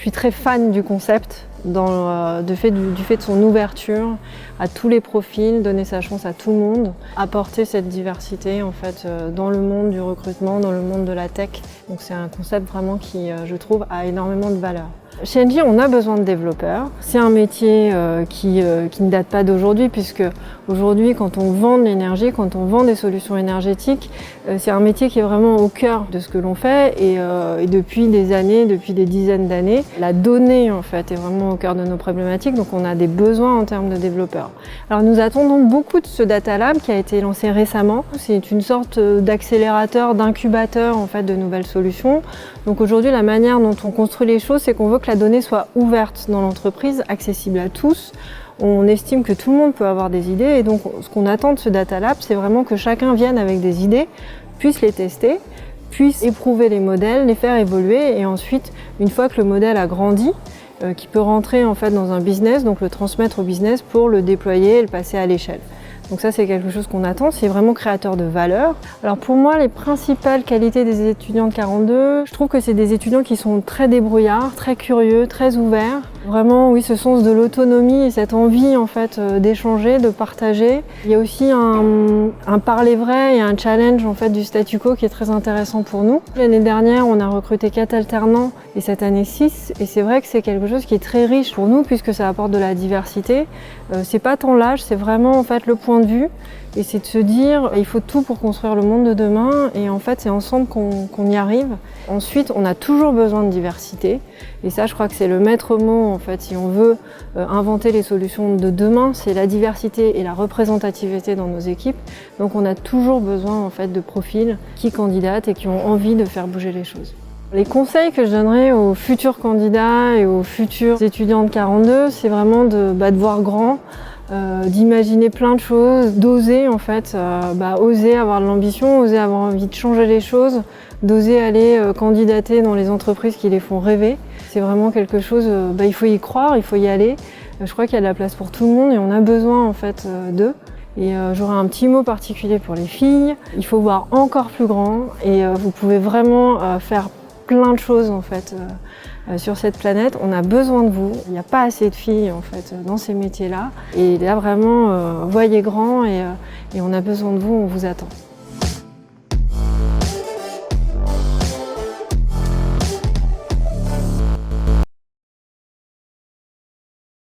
suis très fan du concept, du fait de son ouverture à tous les profils, donner sa chance à tout le monde, apporter cette diversité en fait, dans le monde du recrutement, dans le monde de la tech. Donc c'est un concept vraiment qui, je trouve, a énormément de valeur. Chez Engie, on a besoin de développeurs. C'est un métier qui ne date pas d'aujourd'hui, puisque aujourd'hui, quand on vend de l'énergie, quand on vend des solutions énergétiques, c'est un métier qui est vraiment au cœur de ce que l'on fait. Et depuis des années, depuis des dizaines d'années, la donnée en fait est vraiment au cœur de nos problématiques. Donc on a des besoins en termes de développeurs. Alors nous attendons beaucoup de ce Data Lab qui a été lancé récemment. C'est une sorte d'accélérateur, d'incubateur en fait de nouvelles solutions. Donc aujourd'hui, la manière dont on construit les choses, c'est qu'on veut que la donnée soit ouverte dans l'entreprise, accessible à tous. On estime que tout le monde peut avoir des idées et donc ce qu'on attend de ce Data Lab, c'est vraiment que chacun vienne avec des idées, puisse les tester, puisse éprouver les modèles, les faire évoluer et ensuite, une fois que le modèle a grandi, qui peut rentrer en fait dans un business, donc le transmettre au business pour le déployer et le passer à l'échelle. Donc ça, c'est quelque chose qu'on attend, c'est vraiment créateur de valeur. Alors pour moi, les principales qualités des étudiants de 42, je trouve que c'est des étudiants qui sont très débrouillards, très curieux, très ouverts. Vraiment, oui, ce sens de l'autonomie et cette envie en fait d'échanger, de partager. Il y a aussi un parler vrai et un challenge en fait du statu quo qui est très intéressant pour nous. L'année dernière, on a recruté 4 alternants et cette année 6. Et c'est vrai que c'est quelque chose qui est très riche pour nous puisque ça apporte de la diversité. C'est pas tant l'âge, c'est vraiment en fait le point de vue et c'est de se dire il faut tout pour construire le monde de demain et en fait c'est ensemble qu'on y arrive. Ensuite on a toujours besoin de diversité et ça je crois que c'est le maître mot en fait si on veut inventer les solutions de demain, c'est la diversité et la représentativité dans nos équipes. Donc on a toujours besoin en fait de profils qui candidatent et qui ont envie de faire bouger les choses. Les conseils que je donnerais aux futurs candidats et aux futurs étudiants de 42, c'est vraiment de voir grand, d'imaginer plein de choses, d'oser en fait, oser avoir de l'ambition, oser avoir envie de changer les choses, d'oser aller candidater dans les entreprises qui les font rêver. C'est vraiment quelque chose, il faut y croire, il faut y aller. Je crois qu'il y a de la place pour tout le monde et on a besoin en fait d'eux. Et j'aurais un petit mot particulier pour les filles. Il faut voir encore plus grand et vous pouvez vraiment faire plein de choses en fait sur cette planète. On a besoin de vous. Il n'y a pas assez de filles en fait dans ces métiers-là. Et là vraiment, voyez grand et on a besoin de vous, on vous attend.